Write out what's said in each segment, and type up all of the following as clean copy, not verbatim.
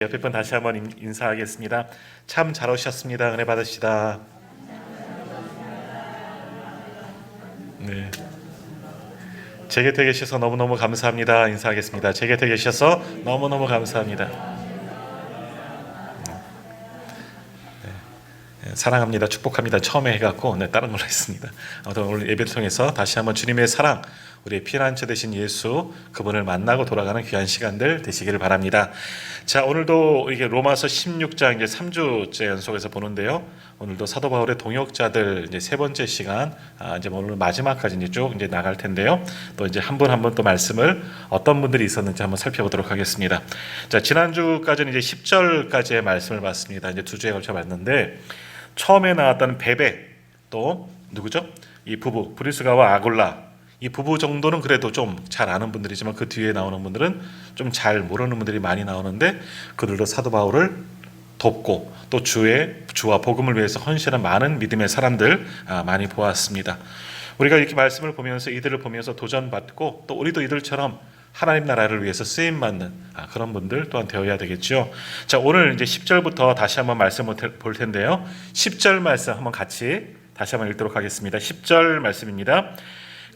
옆에 분 다시 한번 인사하겠습니다. 참 잘 오셨습니다. 은혜 받으시다. 네. 제 곁에 계셔서 너무너무 감사합니다. 인사하겠습니다. 제 곁에 계셔서 너무너무 감사합니다. 사랑합니다. 축복합니다. 처음에 해갖고 다른 걸로 했습니다. 아무튼 오늘 예배를 통해서 다시 한번 주님의 사랑, 우리의 피난처 되신 예수 그분을 만나고 돌아가는 귀한 시간들 되시기를 바랍니다. 자, 오늘도 이게 로마서 16장 이제 3주째 연속해서 보는데요. 오늘도 사도 바울의 동역자들 이제 세 번째 시간, 이제 오늘 마지막까지 이제 쭉 이제 나갈 텐데요. 또 이제 한 분 한 분 또 말씀을 어떤 분들이 있었는지 한번 살펴보도록 하겠습니다. 자, 지난주까지는 이제 10절까지의 말씀을 봤습니다. 이제 두 주에 걸쳐 봤는데 처음에 나왔던 베베 또 누구죠? 이 부부 브리스가와 아굴라 이 부부 정도는 그래도 좀 잘 아는 분들이지만 그 뒤에 나오는 분들은 좀 잘 모르는 분들이 많이 나오는데 그들도 사도 바울을 돕고 또 주와 복음을 위해서 헌신한 많은 믿음의 사람들 많이 보았습니다. 우리가 이렇게 말씀을 보면서 이들을 보면서 도전받고 또 우리도 이들처럼 하나님 나라를 위해서 쓰임받는 그런 분들 또한 되어야 되겠죠. 자, 오늘 이제 10절부터 다시 한번 말씀을 볼 텐데요. 10절 말씀 한번 같이 다시 한번 읽도록 하겠습니다. 10절 말씀입니다.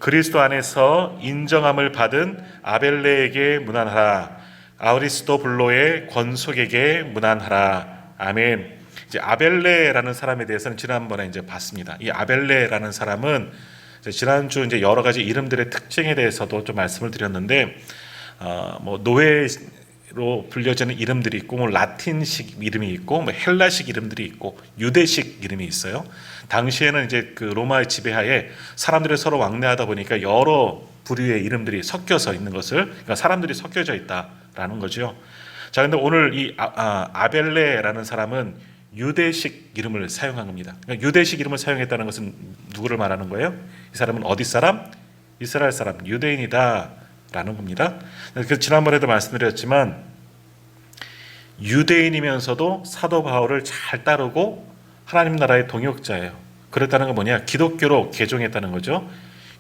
그리스도 안에서 인정함을 받은 아벨레에게 문안하라. 아리스도블로의 권속에게 문안하라. 아멘. 이제 아벨레라는 사람에 대해서는 지난번에 이제 봤습니다. 이 아벨레라는 사람은 지난주 이제 여러 가지 이름들의 특징에 대해서도 좀 말씀을 드렸는데, 뭐 노예로 불려지는 이름들이 있고, 뭐 라틴식 이름이 있고, 뭐 헬라식 이름들이 있고, 유대식 이름이 있어요. 당시에는 이제 그 로마의 지배하에 사람들이 서로 왕래하다 보니까 여러 부류의 이름들이 섞여서 있는 것을, 그러니까 사람들이 섞여져 있다라는 거죠. 자, 근데 오늘 이 아벨레라는 사람은 유대식 이름을 사용한 겁니다. 그러니까 유대식 이름을 사용했다는 것은 누구를 말하는 거예요? 이 사람은 어디 사람? 이스라엘 사람, 유대인이다라는 겁니다. 그래서 지난번에도 말씀드렸지만 유대인이면서도 사도 바울을 잘 따르고 하나님 나라의 동역자예요. 그랬다는 건 뭐냐? 기독교로 개종했다는 거죠.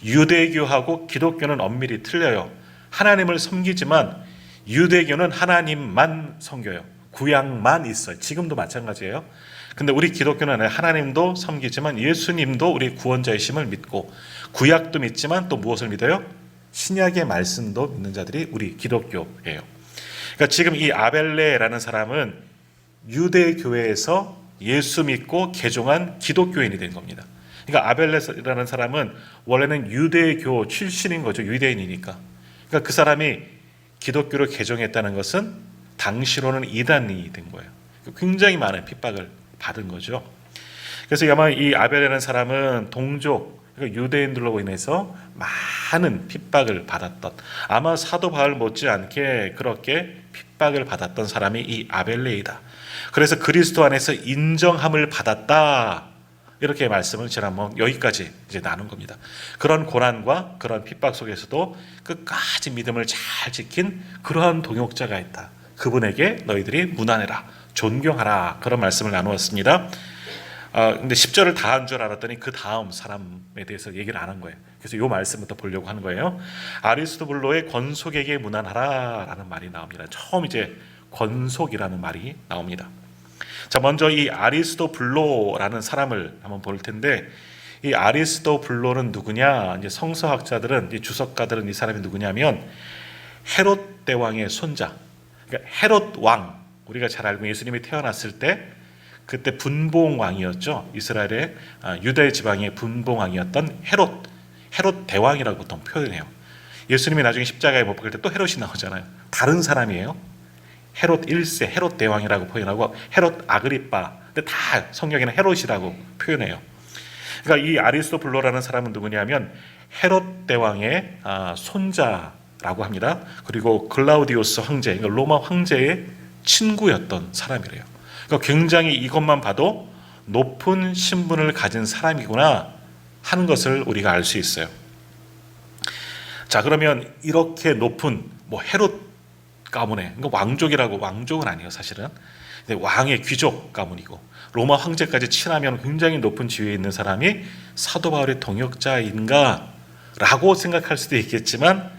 유대교하고 기독교는 엄밀히 틀려요. 하나님을 섬기지만 유대교는 하나님만 섬겨요. 구약만 있어요. 지금도 마찬가지예요. 근데 우리 기독교는 하나님도 섬기지만 예수님도 우리 구원자이심을 믿고 구약도 믿지만 또 무엇을 믿어요? 신약의 말씀도 믿는 자들이 우리 기독교예요. 그러니까 지금 이 아벨레라는 사람은 유대교회에서 예수 믿고 개종한 기독교인이 된 겁니다. 그러니까 아벨레라는 사람은 원래는 유대교 출신인 거죠. 유대인이니까. 그러니까 그 사람이 기독교로 개종했다는 것은 당시로는 이단이 된 거예요. 굉장히 많은 핍박을 받은 거죠. 그래서 아마 이 아벨이라는 사람은 동족, 그러니까 유대인들로 인해서 많은 핍박을 받았던, 아마 사도 바울 못지않게 그렇게 핍박을 받았던 사람이 이 아벨레이다. 그래서 그리스도 안에서 인정함을 받았다. 이렇게 말씀을 지난번 여기까지 이제 나눈 겁니다. 그런 고난과 그런 핍박 속에서도 끝까지 믿음을 잘 지킨 그러한 동역자가 있다. 그분에게 너희들이 문안해라, 존경하라, 그런 말씀을 나누었습니다. 근데 10절을 다 한 줄 알았더니 그 다음 사람에 대해서 얘기를 안 한 거예요. 그래서 이 말씀부터 보려고 하는 거예요. 아리스도블로의 권속에게 문안하라 라는 말이 나옵니다. 처음 이제 권속이라는 말이 나옵니다. 자, 먼저 이 아리스도블로라는 사람을 한번 볼 텐데, 이 아리스도블로는 누구냐? 이제 성서학자들은, 이 주석가들은 이 사람이 누구냐면 헤롯 대왕의 손자. 그러니까 헤롯 왕, 우리가 잘 알고 예수님이 태어났을 때 그때 분봉 왕이었죠. 이스라엘의 유대 지방의 분봉 왕이었던 헤롯 대왕이라고 보통 표현해요. 예수님이 나중에 십자가에 못 박힐 때 또 헤롯이 나오잖아요. 다른 사람이에요. 헤롯 1세, 헤롯 대왕이라고 표현하고 헤롯 아그리빠, 근데 다 성경에는 헤롯이라고 표현해요. 그러니까 이 아리스토블로라는 사람은 누구냐면 헤롯 대왕의 손자라고 합니다. 그리고 글라우디오스 황제, 그러니까 로마 황제의 친구였던 사람이래요. 그러니까 굉장히 이것만 봐도 높은 신분을 가진 사람이구나 하는 것을 우리가 알 수 있어요. 자, 그러면 이렇게 높은 헤롯 가문의, 그러니까 왕족은 아니에요 사실은. 왕의 귀족 가문이고 로마 황제까지 친하면 굉장히 높은 지위에 있는 사람이 사도 바울의 동역자인가 라고 생각할 수도 있겠지만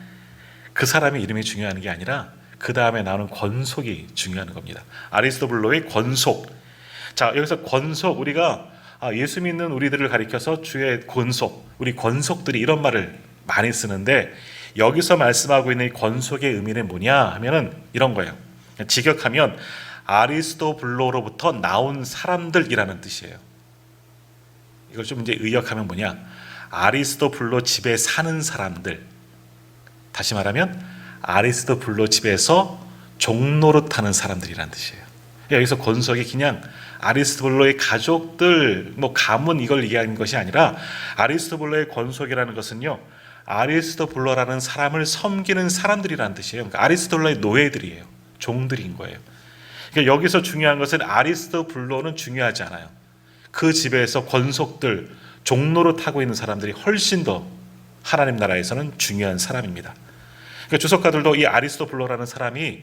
그 사람의 이름이 중요한 게 아니라 그 다음에 나오는 권속이 중요한 겁니다. 아리스토블로의 권속. 자, 여기서 권속, 우리가 예수 믿는 우리들을 가리켜서 주의 권속, 우리 권속들이 이런 말을 많이 쓰는데, 여기서 말씀하고 있는 이 권속의 의미는 뭐냐 하면은 이런 거예요. 직역하면 아리스토블로로부터 나온 사람들이라는 뜻이에요. 이걸 좀 이제 의역하면 뭐냐, 아리스토블로 집에 사는 사람들, 다시 말하면 아리스토블로 집에서 종노릇하는 사람들이라는 뜻이에요. 여기서 권속이 그냥 아리스토블로의 가족들, 뭐 가문 이걸 얘기하는 것이 아니라, 아리스토블로의 권속이라는 것은요, 아리스토블로라는 사람을 섬기는 사람들이라는 뜻이에요. 그러니까 아리스토블로의 노예들이에요. 종들인 거예요. 그러니까 여기서 중요한 것은 아리스토블로는 중요하지 않아요. 그 집에서 권속들, 종로를 타고 있는 사람들이 훨씬 더 하나님 나라에서는 중요한 사람입니다. 그러니까 주석가들도 이 아리스토블로라는 사람이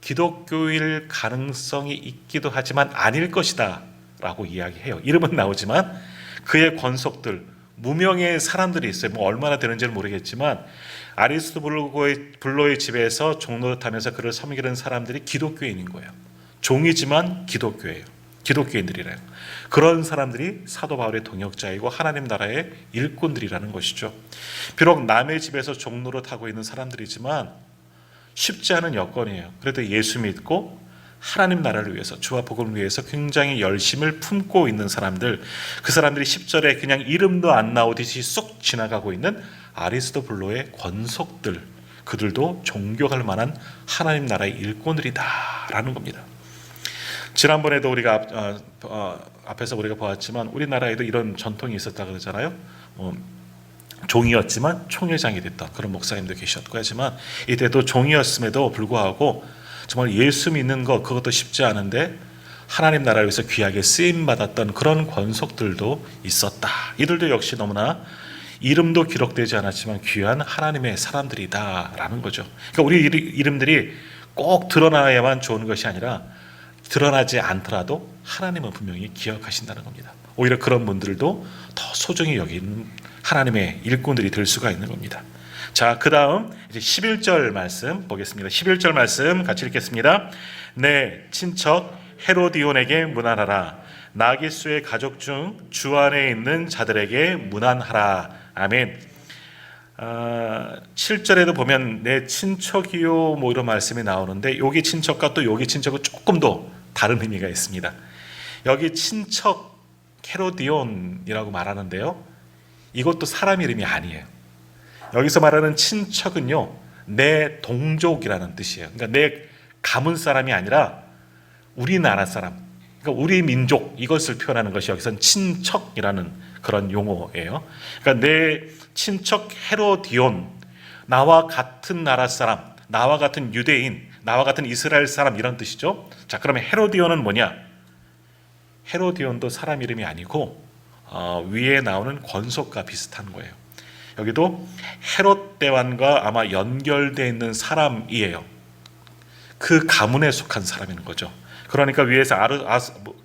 기독교일 가능성이 있기도 하지만 아닐 것이다 라고 이야기해요. 이름은 나오지만 그의 권속들, 무명의 사람들이 있어요. 뭐 얼마나 되는지는 모르겠지만 아리스토블로의 집에서 종로를 타면서 그를 섬기는 사람들이 기독교인인 거예요. 종이지만 기독교예요. 기독교인들이래요. 그런 사람들이 사도 바울의 동역자이고 하나님 나라의 일꾼들이라는 것이죠. 비록 남의 집에서 종로를 타고 있는 사람들이지만 쉽지 않은 여건이에요. 그래도 예수 믿고 하나님 나라를 위해서, 주와 복음을 위해서 굉장히 열심을 품고 있는 사람들, 그 사람들이 10절에 그냥 이름도 안 나오듯이 쏙 지나가고 있는 아리스토블로의 권속들, 그들도 존경할 만한 하나님 나라의 일꾼들이다라는 겁니다. 지난번에도 우리가 앞에서 우리가 보았지만 우리나라에도 이런 전통이 있었다 그러잖아요. 종이었지만 총회장이 됐던 그런 목사님도 계셨고 하지만, 이때도 종이었음에도 불구하고 정말 예수 믿는 것, 그것도 쉽지 않은데 하나님 나라를 위해서 귀하게 쓰임받았던 그런 권속들도 있었다. 이들도 역시 너무나 이름도 기록되지 않았지만 귀한 하나님의 사람들이다라는 거죠. 그러니까 우리 이름들이 꼭 드러나야만 좋은 것이 아니라 드러나지 않더라도 하나님은 분명히 기억하신다는 겁니다. 오히려 그런 분들도 더 소중히 여기는 하나님의 일꾼들이 될 수가 있는 겁니다. 자, 그 다음 이제 11절 말씀 보겠습니다. 11절 말씀 같이 읽겠습니다. 내 친척 헤로디온에게 문안하라. 나기수의 가족 중 주 안에 있는 자들에게 문안하라. 아멘. 7절에도 보면 내 친척이요 뭐 이런 말씀이 나오는데, 여기 친척과 또 여기 친척은 조금 더 다른 의미가 있습니다. 여기 친척 헤로디온이라고 말하는데요, 이것도 사람 이름이 아니에요. 여기서 말하는 친척은요, 내 동족이라는 뜻이에요. 그러니까 내 가문 사람이 아니라 우리나라 사람, 그러니까 우리 민족, 이것을 표현하는 것이 여기서는 친척이라는 그런 용어예요. 그러니까 내 친척 헤로디온, 나와 같은 나라 사람, 나와 같은 유대인, 나와 같은 이스라엘 사람, 이런 뜻이죠. 자, 그러면 헤로디온은 뭐냐? 헤로디온도 사람 이름이 아니고 위에 나오는 권속과 비슷한 거예요. 여기도 헤롯 대왕과 아마 연결되어 있는 사람이에요. 그 가문에 속한 사람인 거죠. 그러니까 위에서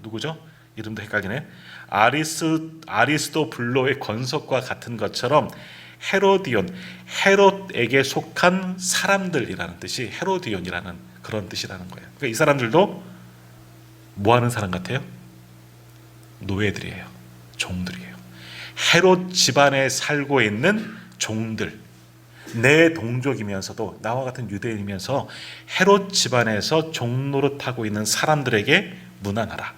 누구죠? 이름도 헷갈리네. 아리스토블로의 권속과 같은 것처럼 헤로디온, 헤롯에게 속한 사람들이라는 뜻이 헤로디온이라는 그런 뜻이라는 거예요. 그러니까 이 사람들도 뭐 하는 사람 같아요? 노예들이에요. 종들이에요. 헤롯 집안에 살고 있는 종들, 내 동족이면서도 나와 같은 유대인이면서 헤롯 집안에서 종노릇하고 있는 사람들에게 문안하라.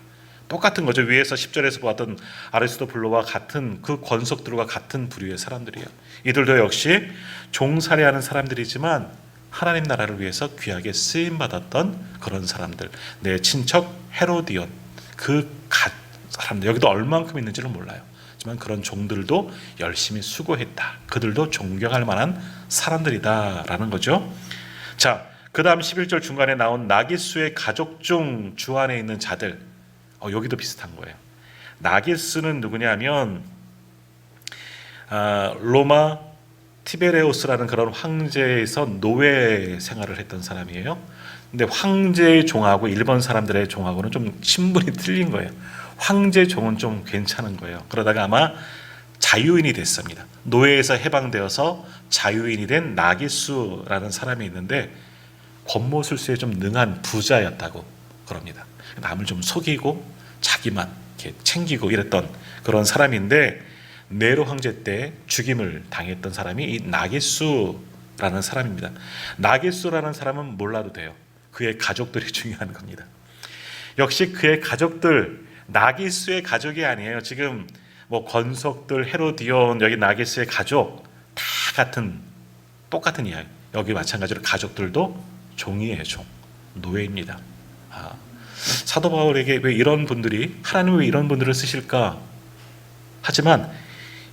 똑같은 거죠. 위에서 10절에서 보았던 아리스토블로와 같은 그 권속들과 같은 부류의 사람들이에요. 이들도 역시 종살이하는 사람들이지만 하나님 나라를 위해서 귀하게 쓰임받았던 그런 사람들, 내 친척 헤로디온, 그 사람들, 여기도 얼만큼 있는지는 몰라요. 하지만 그런 종들도 열심히 수고했다. 그들도 존경할 만한 사람들이다라는 거죠. 자, 그 다음 11절 중간에 나온 나기수의 가족 중 주 안에 있는 자들, 여기도 비슷한 거예요. 나기수는 누구냐면 로마 티베레우스라는 그런 황제에서 노예 생활을 했던 사람이에요. 근데 황제의 종하고 일본 사람들의 종하고는 좀 신분이 틀린 거예요. 황제 종은 좀 괜찮은 거예요. 그러다가 아마 자유인이 됐습니다. 노예에서 해방되어서 자유인이 된 나기수라는 사람이 있는데, 법모술수에 좀 능한 부자였다고 그럽니다. 남을 좀 속이고 자기만 이렇게 챙기고 이랬던 그런 사람인데, 네로 황제 때 죽임을 당했던 사람이 이 나게수라는 사람입니다. 나게수라는 사람은 몰라도 돼요. 그의 가족들이 중요한 겁니다. 역시 그의 가족들, 나게수의 가족이 아니에요. 지금 뭐 권속들, 헤로디온, 여기 나게수의 가족 다 똑같은 이야기. 여기 마찬가지로 가족들도 종이에요. 종, 노예입니다. 사도 바울에게 왜 이런 분들이, 하나님은 왜 이런 분들을 쓰실까? 하지만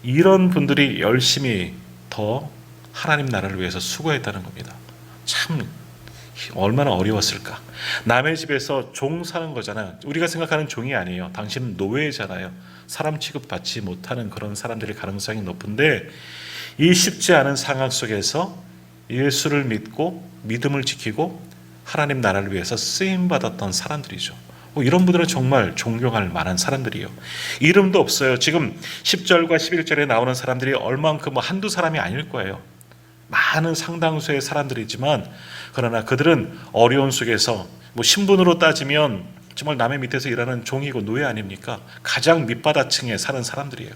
이런 분들이 열심히 더 하나님 나라를 위해서 수고했다는 겁니다. 참 얼마나 어려웠을까. 남의 집에서 종 사는 거잖아요. 우리가 생각하는 종이 아니에요. 당신은 노예잖아요. 사람 취급받지 못하는 그런 사람들의 가능성이 높은데, 이 쉽지 않은 상황 속에서 예수를 믿고 믿음을 지키고 하나님 나라를 위해서 쓰임받았던 사람들이죠. 이런 분들은 정말 존경할 만한 사람들이에요. 이름도 없어요. 지금 10절과 11절에 나오는 사람들이 얼만큼 한두 사람이 아닐 거예요. 많은 상당수의 사람들이지만, 그러나 그들은 어려운 속에서 신분으로 따지면 정말 남의 밑에서 일하는 종이고 노예 아닙니까? 가장 밑바닥층에 사는 사람들이에요.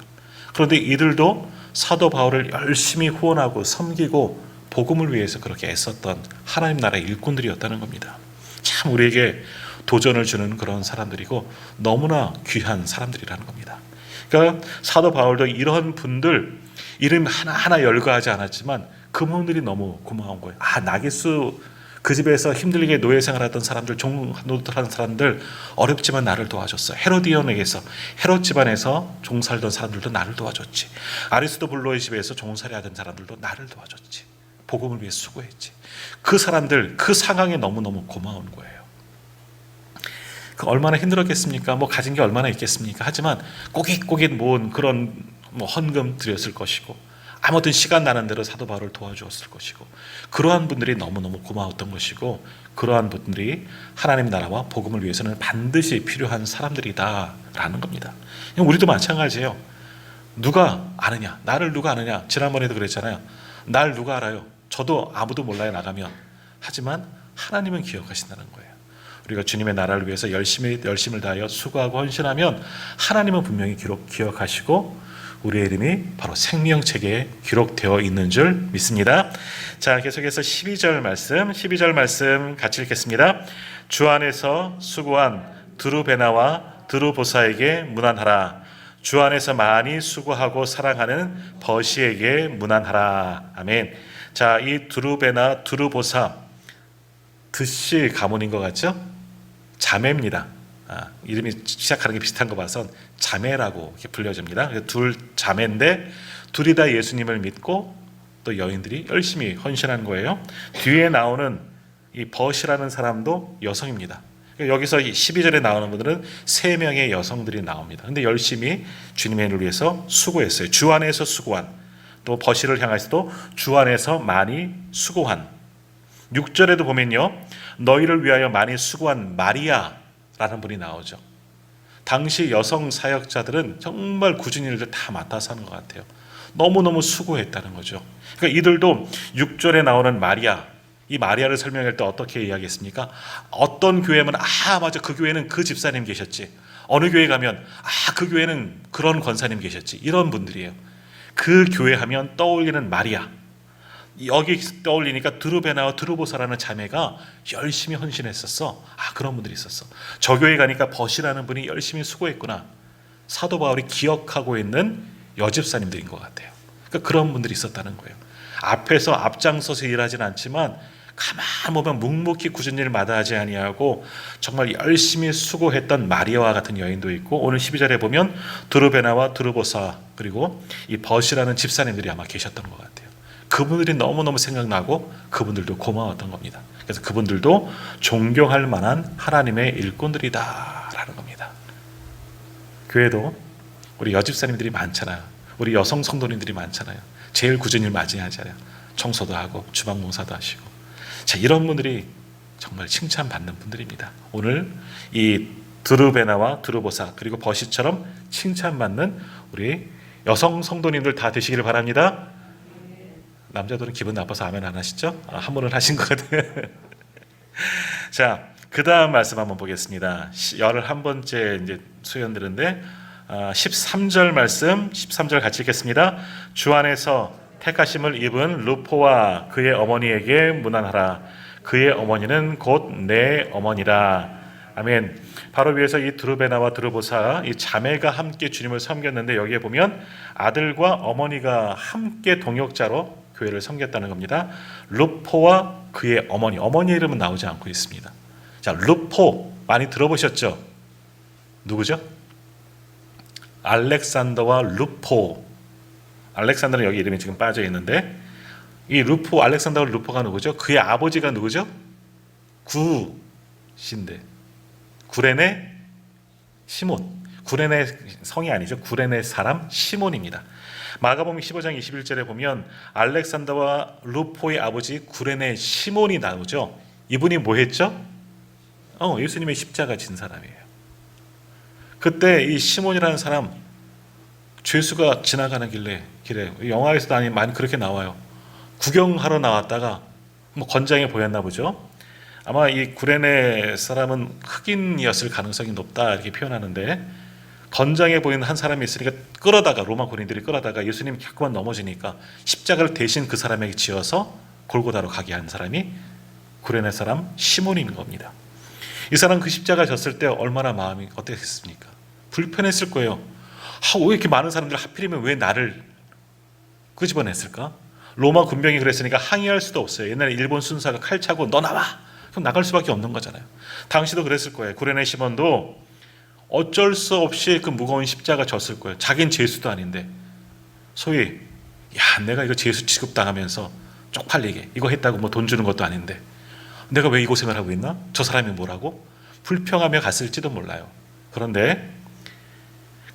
그런데 이들도 사도 바울을 열심히 후원하고 섬기고 복음을 위해서 그렇게 애썼던 하나님 나라의 일꾼들이었다는 겁니다. 참 우리에게 도전을 주는 그런 사람들이고 너무나 귀한 사람들이라는 겁니다. 그러니까 사도 바울도 이런 분들 이름 하나하나 열거하지 않았지만 그분들이 너무 고마운 거예요. 나게수 그 집에서 힘들게 노예 생활하던 사람들, 종 노릇하는 사람들 어렵지만 나를 도와줬어. 헤로디온에게서, 헤롯 집안에서 종 살던 사람들도 나를 도와줬지. 아리스토블로의 집에서 종살이 하던 사람들도 나를 도와줬지. 복음을 위해 수고했지. 그 사람들 그 상황에 너무너무 고마운 거예요. 얼마나 힘들었겠습니까? 가진 게 얼마나 있겠습니까? 하지만 꼬깃꼬깃 모은 그런 헌금 드렸을 것이고, 아무튼 시간 나는 대로 사도 바울을 도와주었을 것이고, 그러한 분들이 너무너무 고마웠던 것이고, 그러한 분들이 하나님 나라와 복음을 위해서는 반드시 필요한 사람들이다라는 겁니다. 우리도 마찬가지예요. 누가 아느냐? 나를 누가 아느냐? 지난번에도 그랬잖아요. 날 누가 알아요? 저도 아무도 몰라요, 나가면. 하지만 하나님은 기억하신다는 거예요. 우리가 주님의 나라를 위해서 열심을 다하여 수고하고 헌신하면 하나님은 분명히 기억하시고 우리의 이름이 바로 생명책에 기록되어 있는 줄 믿습니다. 자, 계속해서 12절 말씀 같이 읽겠습니다. 주 안에서 수고한 드루베나와 드루보사에게 문안하라. 주 안에서 많이 수고하고 사랑하는 버시에게 문안하라. 아멘. 자, 이 드루베나, 드루보사, 드씨 가문인 것 같죠? 자매입니다. 이름이 시작하는 게 비슷한 거 봐서 자매라고 이렇게 불려집니다. 둘 자매인데 둘이 다 예수님을 믿고 또 여인들이 열심히 헌신한 거예요. 뒤에 나오는 이 버시라는 사람도 여성입니다. 여기서 12절에 나오는 분들은 3명의 여성들이 나옵니다. 근데 열심히 주님의 일을 위해서 수고했어요. 주 안에서 수고한, 또 버시를 향해서도 주 안에서 많이 수고한. 6절에도 보면요, 너희를 위하여 많이 수고한 마리아라는 분이 나오죠. 당시 여성 사역자들은 정말 굳은 일들 다 맡아서 하는 것 같아요. 너무너무 수고했다는 거죠. 그러니까 이들도 6절에 나오는 마리아, 이 마리아를 설명할 때 어떻게 이야기했습니까? 어떤 교회면 맞아, 그 교회는 그 집사님 계셨지. 어느 교회 가면 그 교회는 그런 권사님 계셨지. 이런 분들이에요. 그 교회 하면 떠올리는 마리아. 여기 떠올리니까 드루베나와 드루보사라는 자매가 열심히 헌신했었어. 그런 분들이 있었어. 저 교회 가니까 버시라는 분이 열심히 수고했구나. 사도 바울이 기억하고 있는 여집사님들인 것 같아요. 그러니까 그런 분들이 있었다는 거예요. 앞에서 앞장서서 일하진 않지만 가만 보면 묵묵히 굳은 일 마다하지 아니하고 정말 열심히 수고했던 마리아와 같은 여인도 있고, 오늘 12절에 보면 드루베나와 드루보사 그리고 이 버시라는 집사님들이 아마 계셨던 것 같아요. 그분들이 너무너무 생각나고 그분들도 고마웠던 겁니다. 그래서 그분들도 존경할 만한 하나님의 일꾼들이다라는 겁니다. 교회도 우리 여집사님들이 많잖아요. 우리 여성 성도님들이 많잖아요. 제일 굳은 일 맞이하잖아요. 청소도 하고 주방 봉사도 하시고. 자, 이런 분들이 정말 칭찬받는 분들입니다. 오늘 이 드루베나와 드루보사 그리고 버시처럼 칭찬받는 우리 여성 성도님들 다 되시기를 바랍니다. 남자들은 기분 나빠서 아멘 안 하시죠? 한 분은 하신 것 같아요. 자, 그 다음 말씀 한번 보겠습니다. 11번째 이제 수연들인데 13절 말씀, 13절 같이 읽겠습니다. 주 안에서 택하심을 입은 루포와 그의 어머니에게 문안하라. 그의 어머니는 곧 내 어머니라. 아멘. 바로 위에서 이 드루베나와 드루보사 이 자매가 함께 주님을 섬겼는데 여기에 보면 아들과 어머니가 함께 동역자로 교회를 섬겼다는 겁니다. 루포와 그의 어머니, 어머니의 이름은 나오지 않고 있습니다. 자, 루포 많이 들어보셨죠? 누구죠? 알렉산더와 루포. 알렉산더는 여기 이름이 지금 빠져 있는데 이 루포, 알렉산더와 루포가 누구죠? 그의 아버지가 누구죠? 구신데 구레네 시몬. 구레네 성이 아니죠. 구레네 사람 시몬입니다. 마가복음 15장 21절에 보면 알렉산더와 루포의 아버지 구레네 시몬이 나오죠. 이분이 뭐 했죠? 예수님의 십자가 진 사람이에요. 그때 이 시몬이라는 사람 죄수가 지나가는 길에 영화에서도 많이 그렇게 나와요. 구경하러 나왔다가 뭐 건장해 보였나 보죠. 아마 이 구레네 사람은 흑인이었을 가능성이 높다 이렇게 표현하는데 건장해 보이는 한 사람이 있으니까 끌어다가 로마 군인들이 끌어다가 예수님이 자꾸만 넘어지니까 십자가를 대신 그 사람에게 지어서 골고다로 가게 한 사람이 구레네 사람 시몬인 겁니다. 이 사람 그 십자가 졌을 때 얼마나 마음이 어땠겠습니까? 불편했을 거예요. 왜 이렇게 많은 사람들 하필이면 왜 나를 끄집어냈을까? 로마 군병이 그랬으니까 항의할 수도 없어요. 옛날에 일본 순사가 칼 차고 너 나와! 그럼 나갈 수밖에 없는 거잖아요. 당시도 그랬을 거예요. 구레네 시몬도 어쩔 수 없이 그 무거운 십자가 졌을 거예요. 자긴 죄수도 아닌데 소위 내가 이거 죄수 취급당하면서 쪽팔리게 이거 했다고 뭐 돈 주는 것도 아닌데 내가 왜 이 고생을 하고 있나? 저 사람이 뭐라고? 불평하며 갔을지도 몰라요. 그런데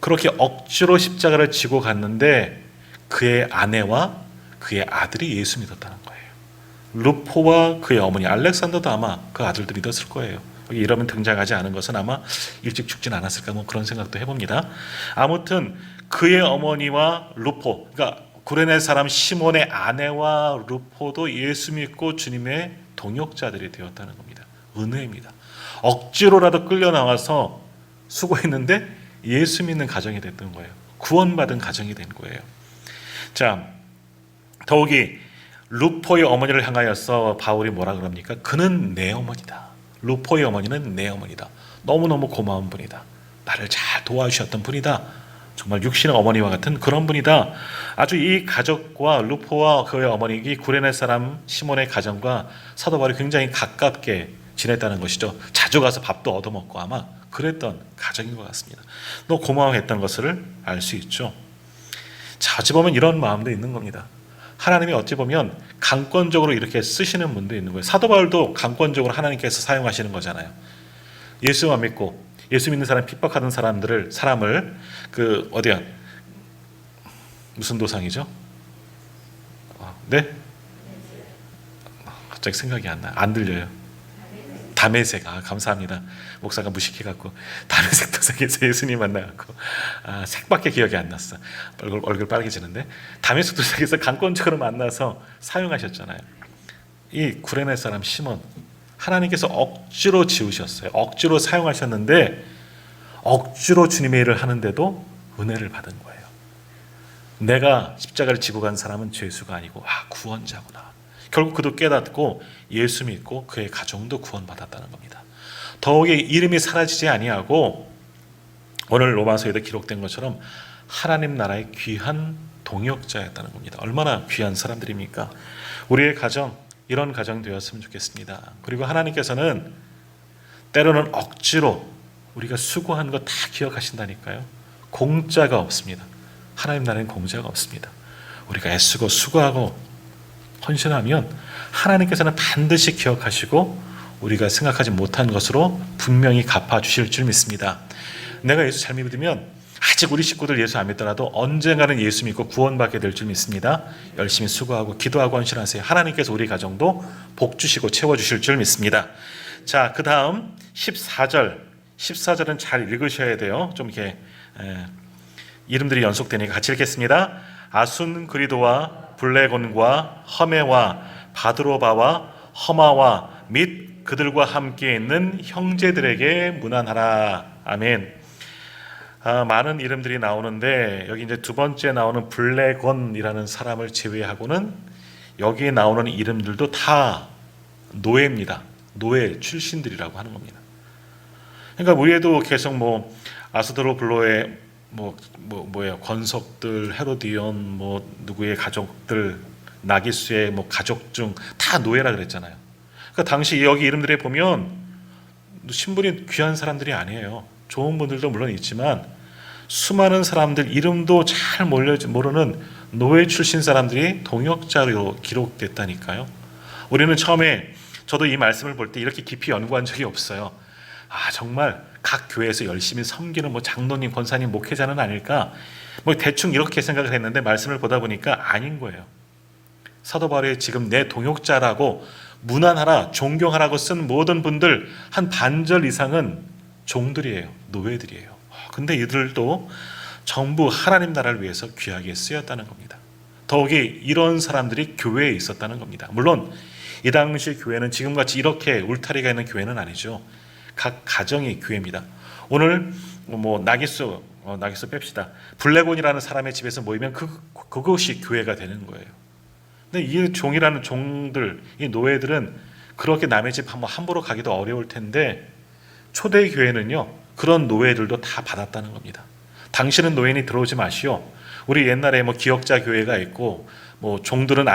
그렇게 억지로 십자가를 지고 갔는데 그의 아내와 그의 아들이 예수 믿었다는 거예요. 루포와 그의 어머니 알렉산더도 아마 그 아들도 믿었을 거예요. 여기 이름은 등장하지 않은 것은 아마 일찍 죽진 않았을까 뭐 그런 생각도 해봅니다. 아무튼 그의 어머니와 루포, 그러니까 구레네 사람 시몬의 아내와 루포도 예수 믿고 주님의 동역자들이 되었다는 겁니다. 은혜입니다. 억지로라도 끌려 나와서 수고했는데 예수 믿는 가정이 됐던 거예요. 구원받은 가정이 된 거예요. 자, 더욱이 루포의 어머니를 향하여서 바울이 뭐라 그럽니까? 그는 내 어머니다. 루포의 어머니는 내 어머니다. 너무너무 고마운 분이다. 나를 잘 도와주셨던 분이다. 정말 육신의 어머니와 같은 그런 분이다. 아주 이 가족과 루포와 그의 어머니, 이 구레네 사람 시몬의 가정과 사도 바울이 굉장히 가깝게 지냈다는 것이죠. 자주 가서 밥도 얻어먹고 아마 그랬던 가정인 것 같습니다. 너 고마워했던 것을 알 수 있죠. 자, 어찌 보면 이런 마음도 있는 겁니다. 하나님이 어찌 보면 강권적으로 이렇게 쓰시는 분도 있는 거예요. 사도 바울도 강권적으로 하나님께서 사용하시는 거잖아요. 예수만 믿고 예수 믿는 사람 핍박하던 사람을 어디야? 무슨 도상이죠? 네? 갑자기 생각이 안 나. 안 들려요. 다메섹. 감사합니다. 목사가 무식해갖고 다메섹 도상에서 예수님 만나갖고 색밖에 기억이 안 났어. 얼굴 빨개지는데 다메섹 도상에서 강권적으로 만나서 사용하셨잖아요. 이 구레네 사람 시몬 하나님께서 억지로 지으셨어요. 억지로 사용하셨는데 억지로 주님의 일을 하는데도 은혜를 받은 거예요. 내가 십자가를 지고 간 사람은 죄수가 아니고 구원자구나. 결국 그도 깨닫고 예수 믿고 그의 가정도 구원받았다는 겁니다. 더욱이 이름이 사라지지 아니하고 오늘 로마서에도 기록된 것처럼 하나님 나라의 귀한 동역자였다는 겁니다. 얼마나 귀한 사람들입니까? 우리의 가정 이런 가정 되었으면 좋겠습니다. 그리고 하나님께서는 때로는 억지로 우리가 수고한 거 다 기억하신다니까요. 공짜가 없습니다. 하나님 나라는 공짜가 없습니다. 우리가 애쓰고 수고하고 헌신하면 하나님께서는 반드시 기억하시고 우리가 생각하지 못한 것으로 분명히 갚아주실 줄 믿습니다. 내가 예수 잘 믿으면 아직 우리 식구들 예수 안 믿더라도 언젠가는 예수 믿고 구원받게 될 줄 믿습니다. 열심히 수고하고 기도하고 헌신하세요. 하나님께서 우리 가정도 복 주시고 채워주실 줄 믿습니다. 자, 그 다음 14절은 잘 읽으셔야 돼요. 좀 이렇게 이름들이 연속되니까 같이 읽겠습니다. 아순그리도와 블레곤과 허메와 바드로바와 허마와 및 그들과 함께 있는 형제들에게 문안하라. 아멘. 많은 이름들이 나오는데 여기 이제 두 번째 나오는 블레곤이라는 사람을 제외하고는 여기에 나오는 이름들도 다 노예입니다. 노예 출신들이라고 하는 겁니다. 그러니까 우리에도 계속 뭐 아스드로블로의 뭐예요 권석들, 헤로디온, 뭐 누구의 가족들, 나기수의 뭐 가족 중 다 노예라 그랬잖아요. 그러니까 당시 여기 이름들에 보면 신분이 귀한 사람들이 아니에요. 좋은 분들도 물론 있지만 수많은 사람들 이름도 잘 모르는 노예 출신 사람들이 동역자로 기록됐다니까요. 우리는 처음에 저도 이 말씀을 볼 때 이렇게 깊이 연구한 적이 없어요. 정말 각 교회에서 열심히 섬기는 뭐 장로님, 권사님, 목회자는 아닐까? 뭐 대충 이렇게 생각을 했는데 말씀을 보다 보니까 아닌 거예요. 사도 바울이 지금 내 동역자라고 문안하라, 존경하라고 쓴 모든 분들 한 반절 이상은 종들이에요. 노예들이에요. 근데 이들도 전부 하나님 나라를 위해서 귀하게 쓰였다는 겁니다. 더욱이 이런 사람들이 교회에 있었다는 겁니다. 물론 이 당시 교회는 지금같이 이렇게 울타리가 있는 교회는 아니죠. 각 가정이 교회입니다. 오늘 뭐 나기수 뺍시다. 블레곤이라는 사람의 집에서 모이면 그것이 교회가 되는 거예요. 근데 이 종이라는 종들, 이 노예들은 그렇게 남의 집 함부로 가기도 어려울 텐데 초대 교회는요 그런 노예들도 다 받았다는 겁니다. 당신은 노예니 들어오지 마시오. 우리 옛날에 뭐 기역자 교회가 있고 뭐 종들은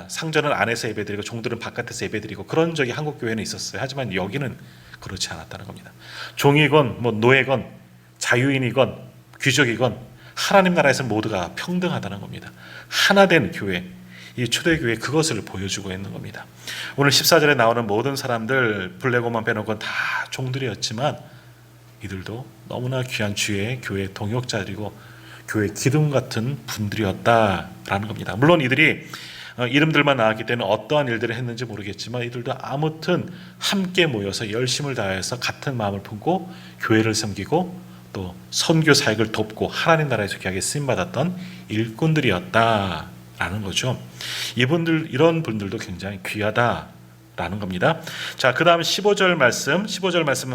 상전은 안에서 예배드리고 종들은 바깥에서 예배드리고 그런 적이 한국 교회는 있었어요. 하지만 여기는 그렇지 않았다는 겁니다. 종이건 뭐 노예건 자유인이건 귀족이건 하나님 나라에서 모두가 평등하다는 겁니다. 하나된 교회, 이 초대교회 그것을 보여주고 있는 겁니다. 오늘 14절에 나오는 모든 사람들 블레곤만 빼놓고 다 종들이었지만 이들도 너무나 귀한 주의 교회 동역자들이고 교회 기둥 같은 분들이었다라는 겁니다. 물론 이들이 이름들만 나왔기 때문에 어떠한 일들을 했는지 모르겠지만 이들도 아무튼 함께 모여서 열심을 다해서 같은 마음을 품고 교회를 섬기고 또 선교 사역을 돕고 하나님 나라에서 귀하게 쓰임받았던 일꾼들이었다라는 거죠. 이런 분들도 굉장히 귀하다라는 겁니다. 자, 그 다음 15절 말씀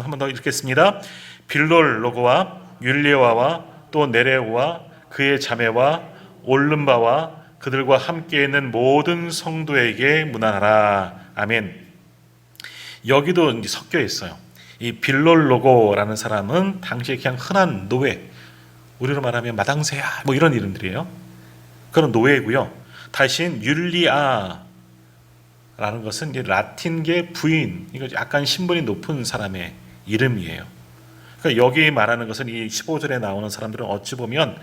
한 번 더 읽겠습니다. 빌롤로고와 율리아와 또 네레오와 그의 자매와 올름바와 그들과 함께 있는 모든 성도에게 문안하라. 아멘. 여기도 섞여 있어요. 이 빌롤로고라는 사람은 당시에 그냥 흔한 노예, 우리로 말하면 마당새야 뭐 이런 이름들이에요. 그런 노예고요. 대신 율리아라는 것은 라틴계 부인, 이거 약간 신분이 높은 사람의 이름이에요. 그러니까 여기 말하는 것은 이 15절에 나오는 사람들은 어찌 보면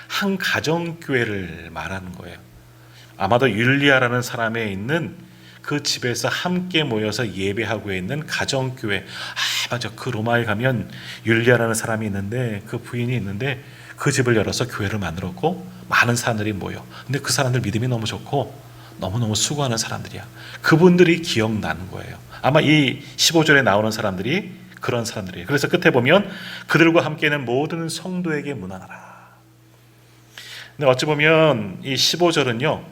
한 가정교회를 말하는 거예요. 아마도 율리아라는 사람에 있는 그 집에서 함께 모여서 예배하고 있는 가정교회. 맞아, 그 로마에 가면 율리아라는 사람이 있는데 그 부인이 있는데 그 집을 열어서 교회를 만들었고 많은 사람들이 모여. 근데 그 사람들 믿음이 너무 좋고 너무너무 수고하는 사람들이야. 그분들이 기억나는 거예요. 아마 이 15절에 나오는 사람들이 그런 사람들이에요. 그래서 끝에 보면 그들과 함께는 모든 성도에게 문안하라. 근데 어찌 보면 이 15절은요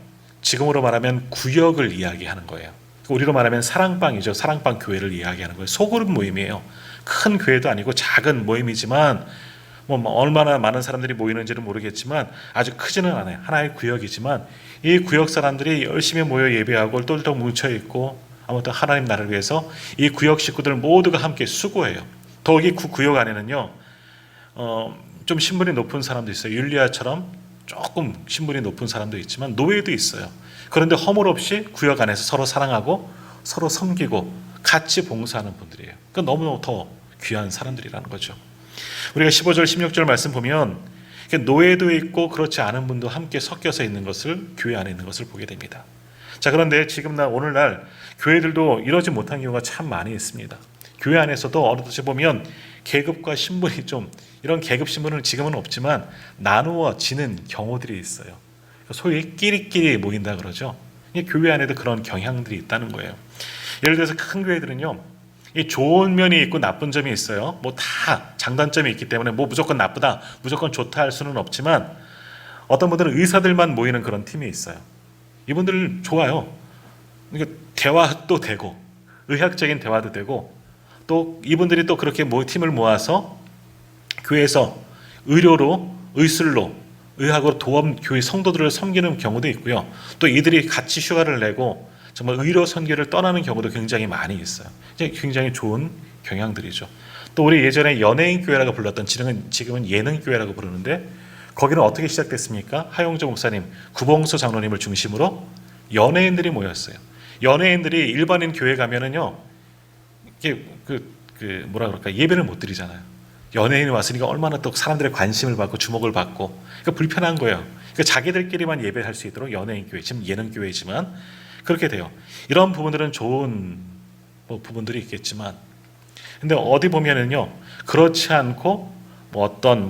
지금으로 말하면 구역을 이야기하는 거예요. 우리로 말하면 사랑방이죠. 사랑방 교회를 이야기하는 거예요. 소그룹 모임이에요. 큰 교회도 아니고 작은 모임이지만 뭐 얼마나 많은 사람들이 모이는지는 모르겠지만 아주 크지는 않아요. 하나의 구역이지만 이 구역 사람들이 열심히 모여 예배하고 똘똘 뭉쳐 있고 아무튼 하나님 나라를 위해서 이 구역 식구들 모두가 함께 수고해요. 더욱이 그 구역 안에는요 좀 신분이 높은 사람도 있어요. 율리아처럼 조금 신분이 높은 사람도 있지만 노예도 있어요. 그런데 허물 없이 구역 안에서 서로 사랑하고 서로 섬기고 같이 봉사하는 분들이에요. 그러니까 너무너무 더 귀한 사람들이라는 거죠. 우리가 15절 16절 말씀 보면 노예도 있고 그렇지 않은 분도 함께 섞여서 있는 것을 교회 안에 있는 것을 보게 됩니다. 자, 그런데 지금 오늘날 교회들도 이러지 못한 경우가 참 많이 있습니다. 교회 안에서도 어느덧이 보면 계급과 신분이 좀 이런 계급 신분은 지금은 없지만 나누어지는 경우들이 있어요. 소위 끼리끼리 모인다 그러죠. 교회 안에도 그런 경향들이 있다는 거예요. 예를 들어서 큰 교회들은요, 이 좋은 면이 있고 나쁜 점이 있어요. 뭐 다 장단점이 있기 때문에 뭐 무조건 나쁘다, 무조건 좋다 할 수는 없지만 어떤 분들은 의사들만 모이는 그런 팀이 있어요. 이분들 좋아요. 그러니까 대화도 되고 의학적인 대화도 되고, 또 이분들이 또 그렇게 팀을 모아서 교회에서 의료로, 의술로, 의학으로 도움 교회 성도들을 섬기는 경우도 있고요. 또 이들이 같이 휴가를 내고 정말 의료 선교를 떠나는 경우도 굉장히 많이 있어요. 굉장히 좋은 경향들이죠. 또 우리 예전에 연예인 교회라고 불렀던, 지금은 예능 교회라고 부르는데, 거기는 어떻게 시작됐습니까? 하용조 목사님, 구봉수 장로님을 중심으로 연예인들이 모였어요. 연예인들이 일반인 교회 가면은요, 이게 뭐라 그럴까, 예배를 못 드리잖아요. 연예인이 왔으니까 얼마나 또 사람들의 관심을 받고 주목을 받고, 그러니까 불편한 거예요. 그러니까 자기들끼리만 예배할 수 있도록 연예인 교회, 지금 예능 교회지만 그렇게 돼요. 이런 부분들은 좋은 부분들이 있겠지만, 근데 어디 보면은요, 그렇지 않고 어떤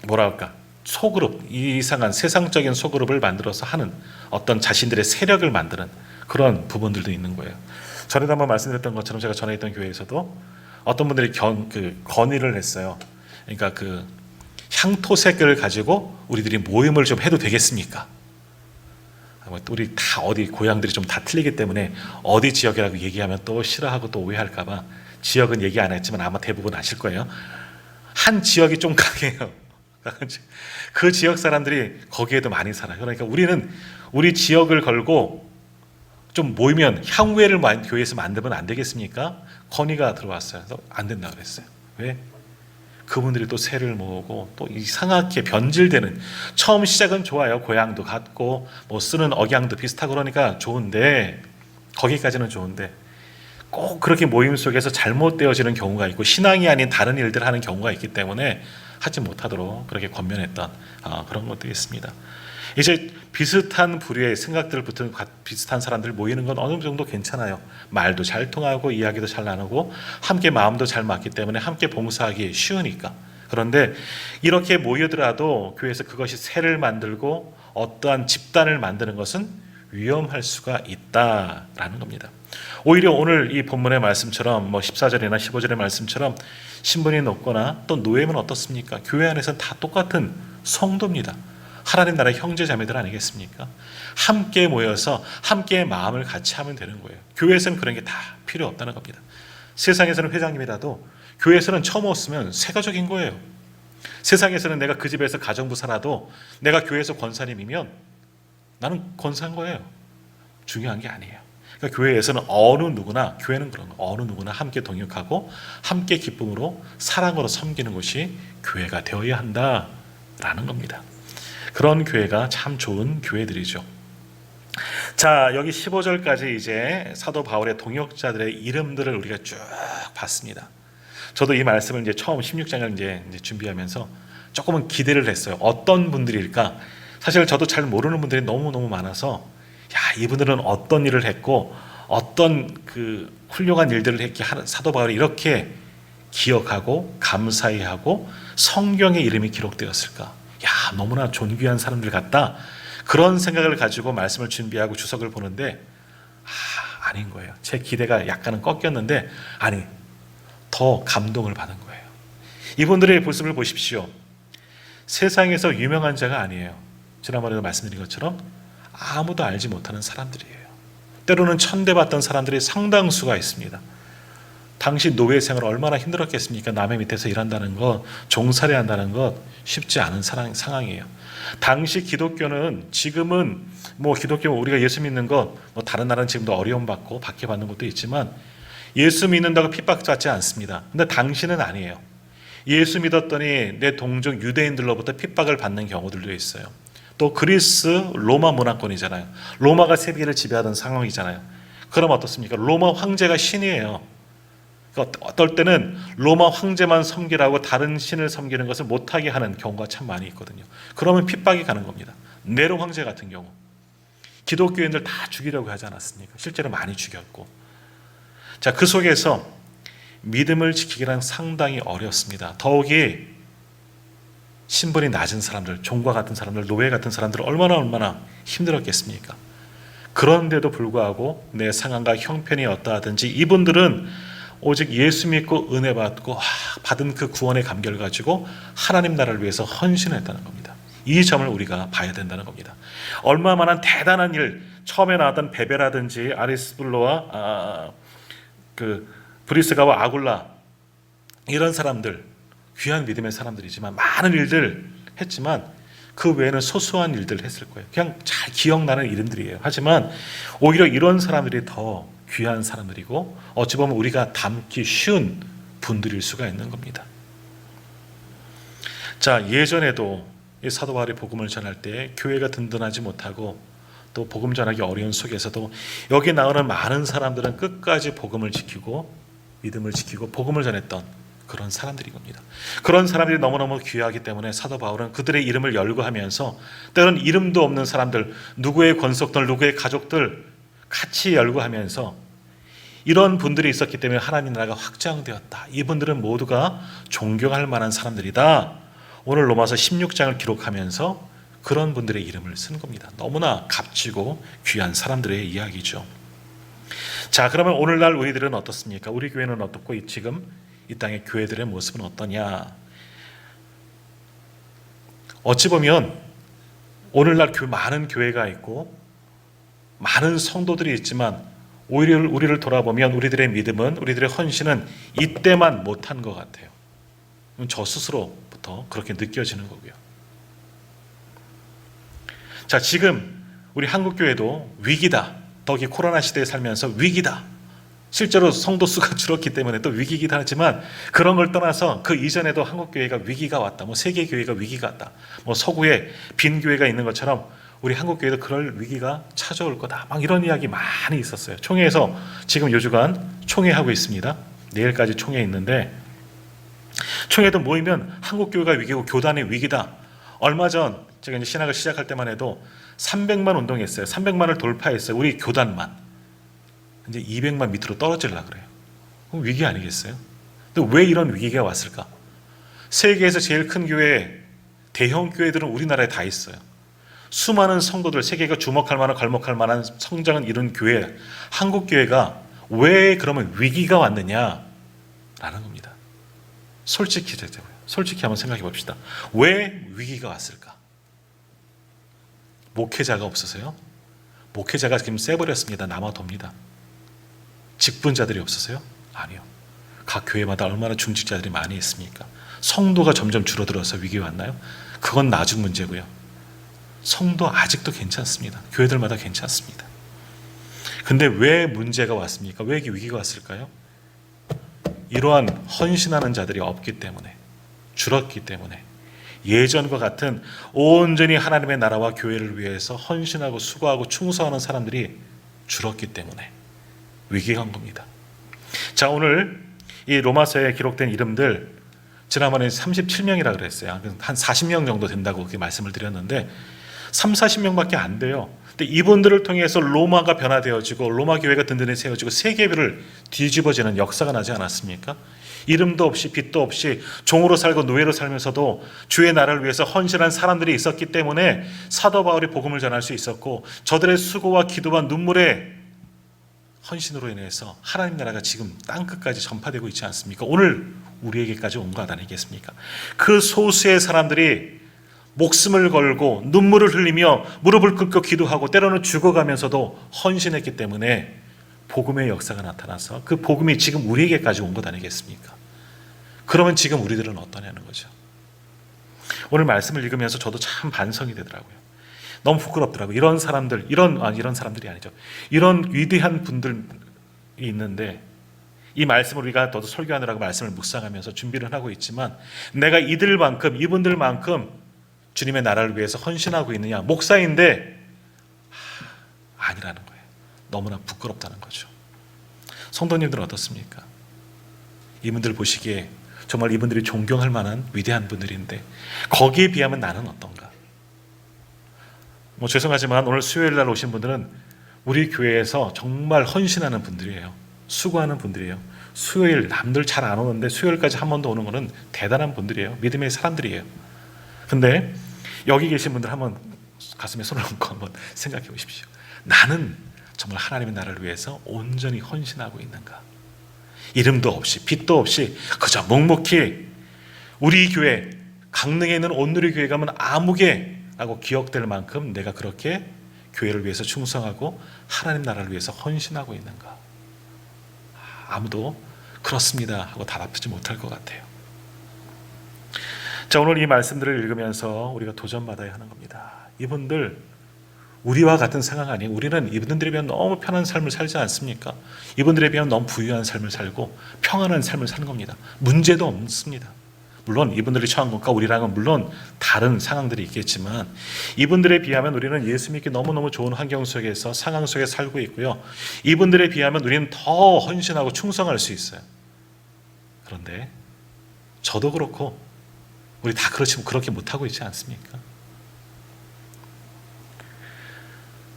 뭐랄까, 소그룹, 이상한 세상적인 소그룹을 만들어서 하는 어떤 자신들의 세력을 만드는 그런 부분들도 있는 거예요. 전에도 한번 말씀드렸던 것처럼 제가 전에 있던 교회에서도 어떤 분들이 건의를 했어요. 그러니까 향토색을 가지고 우리들이 모임을 좀 해도 되겠습니까? 우리 다 어디 고향들이 좀 다 틀리기 때문에 어디 지역이라고 얘기하면 또 싫어하고 또 오해할까봐 지역은 얘기 안 했지만 아마 대부분 아실 거예요. 한 지역이 좀 강해요. 그 지역 사람들이 거기에도 많이 살아요. 그러니까 우리는 우리 지역을 걸고 좀 모이면 향후회를 교회에서 만들면 안 되겠습니까? 건의가 들어왔어요. 그래서 안 된다 그랬어요. 왜? 그분들이 또 세를 모으고 또 이상하게 변질되는, 처음 시작은 좋아요. 고향도 같고 쓰는 억양도 비슷하고 그러니까 좋은데, 거기까지는 좋은데 꼭 그렇게 모임 속에서 잘못되어지는 경우가 있고 신앙이 아닌 다른 일들을 하는 경우가 있기 때문에 하지 못하도록 그렇게 권면했던 그런 것도 있습니다. 이제 비슷한 부류의 생각들을 붙은 비슷한 사람들 모이는 건 어느 정도 괜찮아요. 말도 잘 통하고 이야기도 잘 나누고 함께 마음도 잘 맞기 때문에 함께 봉사하기 쉬우니까. 그런데 이렇게 모이더라도 교회에서 그것이 세를 만들고 어떠한 집단을 만드는 것은 위험할 수가 있다라는 겁니다. 오히려 오늘 이 본문의 말씀처럼 14절이나 15절의 말씀처럼 신분이 높거나 또 노예면 어떻습니까? 교회 안에서는 다 똑같은 성도입니다. 하나님 나라의 형제 자매들 아니겠습니까? 함께 모여서 함께 마음을 같이 하면 되는 거예요. 교회에서는 그런 게 다 필요 없다는 겁니다. 세상에서는 회장님이라도 교회에서는 처음 왔으면 새가족인 거예요. 세상에서는 내가 그 집에서 가정부 살아도 내가 교회에서 권사님이면 나는 권사인 거예요. 중요한 게 아니에요. 그러니까 교회에서는 어느 누구나, 교회는 그런 거, 어느 누구나 함께 동역하고 함께 기쁨으로 사랑으로 섬기는 것이 교회가 되어야 한다라는 겁니다. 그런 교회가 참 좋은 교회들이죠. 자, 여기 15절까지 이제 사도 바울의 동역자들의 이름들을 우리가 쭉 봤습니다. 저도 이 말씀을 이제 처음 16장을 이제 준비하면서 조금은 기대를 했어요. 어떤 분들일까? 사실 저도 잘 모르는 분들이 너무너무 많아서, 야, 이분들은 어떤 일을 했고 어떤 훌륭한 일들을 했기에 사도 바울이 이렇게 기억하고 감사히 하고 성경의 이름이 기록되었을까? 야, 너무나 존귀한 사람들 같다. 그런 생각을 가지고 말씀을 준비하고 주석을 보는데 아닌 거예요. 제 기대가 약간은 꺾였는데 더 감동을 받은 거예요. 이분들의 모습을 보십시오. 세상에서 유명한 자가 아니에요. 지난번에도 말씀드린 것처럼 아무도 알지 못하는 사람들이에요. 때로는 천대받던 사람들이 상당수가 있습니다. 당시 노예 생활 얼마나 힘들었겠습니까? 남의 밑에서 일한다는 것, 종살이 한다는 것 쉽지 않은 상황이에요. 당시 기독교는, 지금은 기독교 우리가 예수 믿는 것 다른 나라는 지금도 어려움 받고 박해받는 것도 있지만 예수 믿는다고 핍박받지 않습니다. 근데 당시는 아니에요. 예수 믿었더니 내 동족 유대인들로부터 핍박을 받는 경우들도 있어요. 또 그리스 로마 문화권이잖아요. 로마가 세계를 지배하던 상황이잖아요. 그럼 어떻습니까? 로마 황제가 신이에요. 어떨 때는 로마 황제만 섬기라고 다른 신을 섬기는 것을 못하게 하는 경우가 참 많이 있거든요. 그러면 핍박이 가는 겁니다. 네로 황제 같은 경우 기독교인들 다 죽이려고 하지 않았습니까? 실제로 많이 죽였고. 자, 그 속에서 믿음을 지키기란 상당히 어렵습니다. 더욱이 신분이 낮은 사람들, 종과 같은 사람들, 노예 같은 사람들 얼마나 힘들었겠습니까? 그런데도 불구하고 내 상황과 형편이 어떠하든지 이분들은 오직 예수 믿고 은혜 받고 받은 그 구원의 감격을 가지고 하나님 나라를 위해서 헌신했다는 겁니다. 이 점을 우리가 봐야 된다는 겁니다. 얼마만한 대단한 일, 처음에 나왔던 베베라든지 아리스불로와 그 브리스가와 아굴라 이런 사람들 귀한 믿음의 사람들이지만 많은 일들 했지만 그 외에는 소소한 일들을 했을 거예요. 그냥 잘 기억나는 이름들이에요. 하지만 오히려 이런 사람들이 더 귀한 사람들이고 어찌 보면 우리가 닮기 쉬운 분들일 수가 있는 겁니다. 자, 예전에도 이 사도 바울이 복음을 전할 때 교회가 든든하지 못하고 또 복음 전하기 어려운 속에서도 여기 나오는 많은 사람들은 끝까지 복음을 지키고 믿음을 지키고 복음을 전했던 그런 사람들인 겁니다. 그런 사람들이 너무너무 귀하기 때문에 사도 바울은 그들의 이름을 열거하면서 때로는 이름도 없는 사람들, 누구의 권속들, 누구의 가족들 같이 열거하면서 이런 분들이 있었기 때문에 하나님 나라가 확장되었다. 이분들은 모두가 존경할 만한 사람들이다. 오늘 로마서 16장을 기록하면서 그런 분들의 이름을 쓴 겁니다. 너무나 값지고 귀한 사람들의 이야기죠. 자, 그러면 오늘날 우리들은 어떻습니까? 우리 교회는 어떻고 지금 이 땅의 교회들의 모습은 어떠냐? 어찌 보면 오늘날 많은 교회가 있고 많은 성도들이 있지만 오히려 우리를 돌아보면 우리들의 믿음은, 우리들의 헌신은 이때만 못한 것 같아요. 저 스스로부터 그렇게 느껴지는 거고요. 자, 지금 우리 한국교회도 위기다. 더욱이 코로나 시대에 살면서 위기다. 실제로 성도 수가 줄었기 때문에 또 위기이긴 하지만 그런 걸 떠나서 그 이전에도 한국교회가 위기가 왔다. 세계교회가 위기가 왔다. 서구에 빈 교회가 있는 것처럼 우리 한국교회도 그럴 위기가 찾아올 거다. 막 이런 이야기 많이 있었어요. 총회에서 지금 요주간 총회하고 있습니다. 내일까지 총회 있는데 총회도 모이면 한국교회가 위기고 교단의 위기다. 얼마 전 제가 이제 신학을 시작할 때만 해도 300만 운동했어요. 300만을 돌파했어요. 우리 교단만. 이제 200만 밑으로 떨어지려고 그래요. 그럼 위기 아니겠어요? 근데 왜 이런 위기가 왔을까? 세계에서 제일 큰 교회, 대형 교회들은 우리나라에 다 있어요. 수많은 성도들, 세계가 주목할 만한, 걸목할 만한 성장을 이룬 교회, 한국교회가 왜 그러면 위기가 왔느냐라는 겁니다. 솔직히 한번 생각해 봅시다. 왜 위기가 왔을까? 목회자가 없어서요? 목회자가 지금 쎄버렸습니다. 남아돕니다. 직분자들이 없어서요? 아니요. 각 교회마다 얼마나 중직자들이 많이 있습니까? 성도가 점점 줄어들어서 위기가 왔나요? 그건 나중 문제고요. 성도 아직도 괜찮습니다. 교회들마다 괜찮습니다. 근데 왜 문제가 왔습니까? 왜 위기가 왔을까요? 이러한 헌신하는 자들이 없기 때문에, 줄었기 때문에, 예전과 같은 온전히 하나님의 나라와 교회를 위해서 헌신하고 수고하고 충성하는 사람들이 줄었기 때문에 위기가 온 겁니다. 자, 오늘 이 로마서에 기록된 이름들 지난번에 37명이라고 그랬어요. 한 40명 정도 된다고 그렇게 말씀을 드렸는데 30-40명밖에 안 돼요. 근데 이분들을 통해서 로마가 변화되어지고 로마 교회가 든든히 세워지고 세계를 뒤집어지는 역사가 나지 않았습니까? 이름도 없이 빛도 없이 종으로 살고 노예로 살면서도 주의 나라를 위해서 헌신한 사람들이 있었기 때문에 사도 바울이 복음을 전할 수 있었고 저들의 수고와 기도와 눈물의 헌신으로 인해서 하나님 나라가 지금 땅끝까지 전파되고 있지 않습니까? 오늘 우리에게까지 온 것 아니겠습니까? 그 소수의 사람들이 목숨을 걸고 눈물을 흘리며 무릎을 꿇고 기도하고 때로는 죽어가면서도 헌신했기 때문에 복음의 역사가 나타나서 그 복음이 지금 우리에게까지 온 것 아니겠습니까? 그러면 지금 우리들은 어떠냐는 거죠. 오늘 말씀을 읽으면서 저도 참 반성이 되더라고요. 너무 부끄럽더라고요. 이런 사람들, 이런 사람들이 아니죠. 이런 위대한 분들이 있는데 이 말씀을 우리가 너도 설교하느라고 말씀을 묵상하면서 준비를 하고 있지만 내가 이분들만큼 주님의 나라를 위해서 헌신하고 있느냐? 목사인데 아니라는 거예요. 너무나 부끄럽다는 거죠. 성도님들은 어떻습니까? 이분들 보시기에 정말 이분들이 존경할 만한 위대한 분들인데 거기에 비하면 나는 어떤가? 죄송하지만 오늘 수요일 날 오신 분들은 우리 교회에서 정말 헌신하는 분들이에요. 수고하는 분들이에요. 수요일 남들 잘 안 오는데 수요일까지 한 번 더 오는 것은 대단한 분들이에요. 믿음의 사람들이에요. 근데 여기 계신 분들 한번 가슴에 손을 얹고 한번 생각해 보십시오. 나는 정말 하나님의 나라를 위해서 온전히 헌신하고 있는가? 이름도 없이 빛도 없이 그저 묵묵히 우리 교회 강릉에 있는 온누리 교회 가면 아무개라고 기억될 만큼 내가 그렇게 교회를 위해서 충성하고 하나님 나라를 위해서 헌신하고 있는가? 아무도 그렇습니다 하고 답하지 못할 것 같아요. 자, 오늘 이 말씀들을 읽으면서 우리가 도전받아야 하는 겁니다. 이분들 우리와 같은 상황 아니에요. 우리는 이분들에 비하면 너무 편한 삶을 살지 않습니까? 이분들에 비하면 너무 부유한 삶을 살고 평안한 삶을 사는 겁니다. 문제도 없습니다. 물론 이분들이 처한 것과 우리랑은 물론 다른 상황들이 있겠지만 이분들에 비하면 우리는 예수 믿기 너무너무 좋은 환경 속에서 상황 속에 살고 있고요. 이분들에 비하면 우리는 더 헌신하고 충성할 수 있어요. 그런데 저도 그렇고 우리 다 그렇게 못하고 있지 않습니까?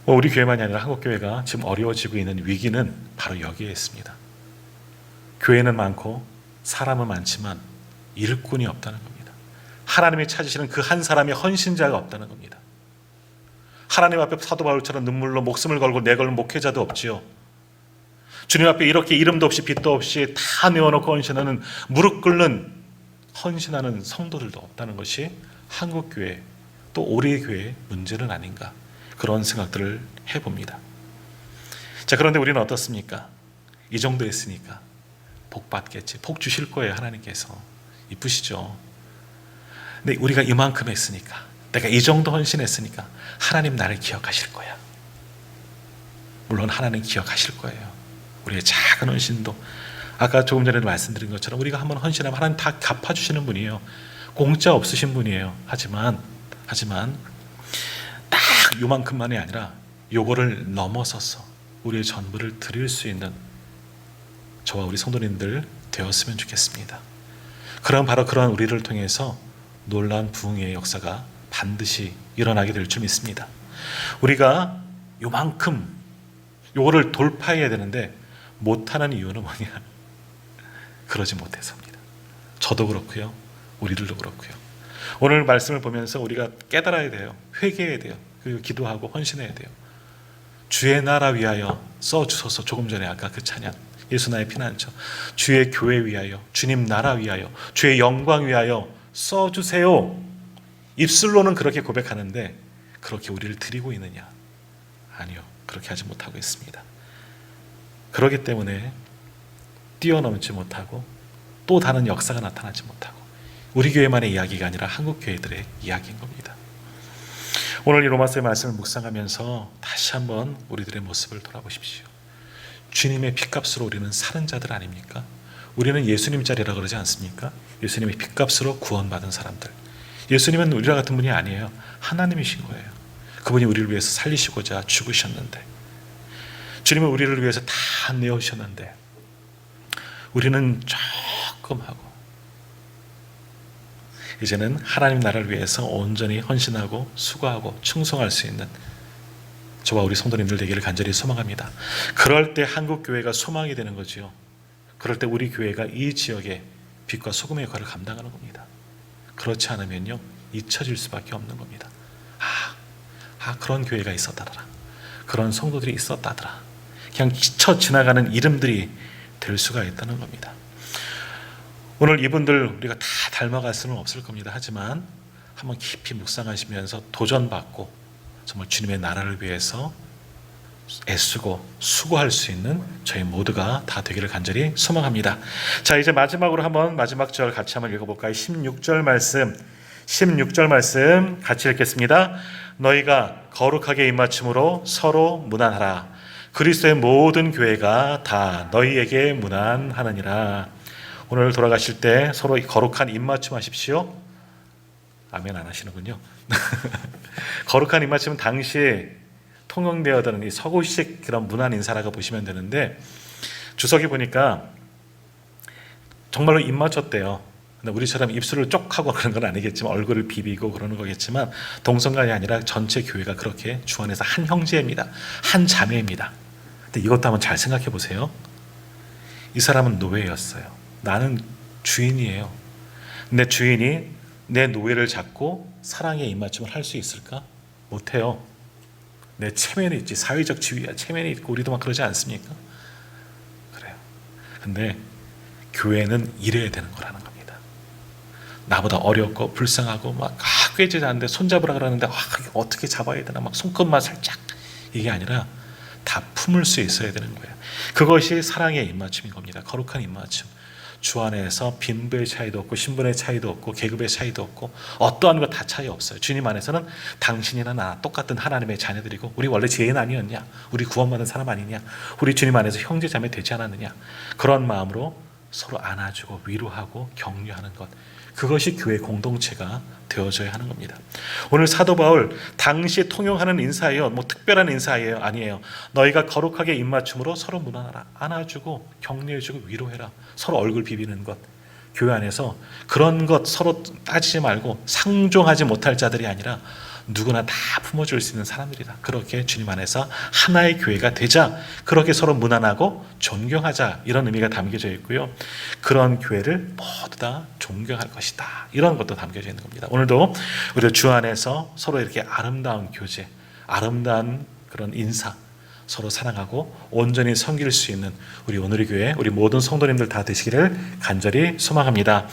우리 교회만이 아니라 한국교회가 지금 어려워지고 있는 위기는 바로 여기에 있습니다. 교회는 많고 사람은 많지만 일꾼이 없다는 겁니다. 하나님이 찾으시는 그 한 사람의 헌신자가 없다는 겁니다. 하나님 앞에 사도 바울처럼 눈물로 목숨을 걸고 내걸는 목회자도 없지요. 주님 앞에 이렇게 이름도 없이 빚도 없이 다 내어놓고 헌신하는 무릎 꿇는 헌신하는 성도들도 없다는 것이 한국교회 또 우리 교회의 문제는 아닌가, 그런 생각들을 해봅니다. 자, 그런데 우리는 어떻습니까? 이 정도 했으니까 복 받겠지, 복 주실 거예요 하나님께서. 이쁘시죠? 근데 우리가 이만큼 했으니까, 내가 이 정도 헌신했으니까 하나님 나를 기억하실 거야. 물론 하나님 기억하실 거예요. 우리의 작은 헌신도 아까 조금 전에도 말씀드린 것처럼 우리가 한번 헌신하면 하나님 다 갚아주시는 분이에요. 공짜 없으신 분이에요. 하지만 딱 요만큼만이 아니라 요거를 넘어서서 우리의 전부를 드릴 수 있는 저와 우리 성도님들 되었으면 좋겠습니다. 그럼 바로 그런 우리를 통해서 놀라운 부흥의 역사가 반드시 일어나게 될 줄 믿습니다. 우리가 요만큼 요거를 돌파해야 되는데 못하는 이유는 뭐냐? 그러지 못해서입니다. 저도 그렇고요, 우리들도 그렇고요. 오늘 말씀을 보면서 우리가 깨달아야 돼요. 회개해야 돼요. 그리고 기도하고 헌신해야 돼요. 주의 나라 위하여 써주소서. 조금 전에 아까 그 찬양, 예수 나의 피난처, 주의 교회 위하여, 주님 나라 위하여, 주의 영광 위하여 써주세요. 입술로는 그렇게 고백하는데 그렇게 우리를 드리고 있느냐? 아니요, 그렇게 하지 못하고 있습니다. 그렇기 때문에 뛰어넘지 못하고 또 다른 역사가 나타나지 못하고 우리 교회만의 이야기가 아니라 한국 교회들의 이야기인 겁니다. 오늘 이 로마서의 말씀을 묵상하면서 다시 한번 우리들의 모습을 돌아보십시오. 주님의 핏값으로 우리는 사는 자들 아닙니까? 우리는 예수님 자리라고 그러지 않습니까? 예수님의 핏값으로 구원받은 사람들. 예수님은 우리와 같은 분이 아니에요. 하나님이신 거예요. 그분이 우리를 위해서 살리시고자 죽으셨는데, 주님은 우리를 위해서 다 내어주셨는데 우리는 조금 하고 이제는 하나님 나라를 위해서 온전히 헌신하고 수고하고 충성할 수 있는 저와 우리 성도님들 되기를 간절히 소망합니다. 그럴 때 한국교회가 소망이 되는 거지요. 그럴 때 우리 교회가 이 지역의 빛과 소금의 역할을 감당하는 겁니다. 그렇지 않으면요, 잊혀질 수밖에 없는 겁니다. 그런 교회가 있었다더라, 그런 성도들이 있었다더라, 그냥 스쳐 지나가는 이름들이 될 수가 있다는 겁니다. 오늘 이분들 우리가 다 닮아갈 수는 없을 겁니다. 하지만 한번 깊이 묵상하시면서 도전받고 정말 주님의 나라를 위해서 애쓰고 수고할 수 있는 저희 모두가 다 되기를 간절히 소망합니다. 자, 이제 마지막으로 한번 마지막 절 같이 한번 읽어볼까요? 16절 말씀 같이 읽겠습니다. 너희가 거룩하게 입맞춤으로 서로 문안하라. 그리스도의 모든 교회가 다 너희에게 문안하느니라. 오늘 돌아가실 때 서로 거룩한 입맞춤 하십시오. 아멘 안 하시는군요. 거룩한 입맞춤은 당시에 통용되었던 이 서구식 그런 문안 인사라고 보시면 되는데, 주석이 보니까 정말로 입맞췄대요. 근데 우리처럼 입술을 쪽 하고 그런 건 아니겠지만 얼굴을 비비고 그러는 거겠지만 동성간이 아니라 전체 교회가 그렇게 주 안에서 한 형제입니다. 한 자매입니다. 근데 이것도 한번 잘 생각해 보세요. 이 사람은 노예였어요. 나는 주인이에요. 내 주인이 내 노예를 잡고 사랑의 입맞춤을 할 수 있을까? 못해요. 내 체면이 있지. 사회적 지위야. 체면이 있고 우리도 막 그러지 않습니까? 그래요. 근데 교회는 이래야 되는 거라는 겁니다. 나보다 어렵고 불쌍하고 막 꾀지지 않는데 손잡으라 그러는데 어떻게 잡아야 되나 막 손끝만 살짝, 이게 아니라 다 품을 수 있어야 되는 거예요. 그것이 사랑의 입맞춤인 겁니다. 거룩한 입맞춤. 주 안에서 빈부의 차이도 없고 신분의 차이도 없고 계급의 차이도 없고 어떠한 것 다 차이 없어요. 주님 안에서는 당신이나 나 똑같은 하나님의 자녀들이고 우리 원래 죄인 아니었냐? 우리 구원받은 사람 아니냐? 우리 주님 안에서 형제 자매 되지 않았느냐? 그런 마음으로 서로 안아주고 위로하고 격려하는 것, 그것이 교회 공동체가 되어져야 하는 겁니다. 오늘 사도 바울 당시 통용하는 인사예요. 뭐 특별한 인사예요? 아니에요. 너희가 거룩하게 입맞춤으로 서로 문안하라. 안아주고 격려해주고 위로해라. 서로 얼굴 비비는 것. 교회 안에서 그런 것 서로 따지지 말고 상종하지 못할 자들이 아니라 누구나 다 품어줄 수 있는 사람들이다. 그렇게 주님 안에서 하나의 교회가 되자, 그렇게 서로 문안하고 존경하자, 이런 의미가 담겨져 있고요. 그런 교회를 모두 다 존경할 것이다, 이런 것도 담겨져 있는 겁니다. 오늘도 우리 주 안에서 서로 이렇게 아름다운 교제, 아름다운 그런 인사, 서로 사랑하고 온전히 섬길 수 있는 우리 오늘의 교회, 우리 모든 성도님들 다 되시기를 간절히 소망합니다.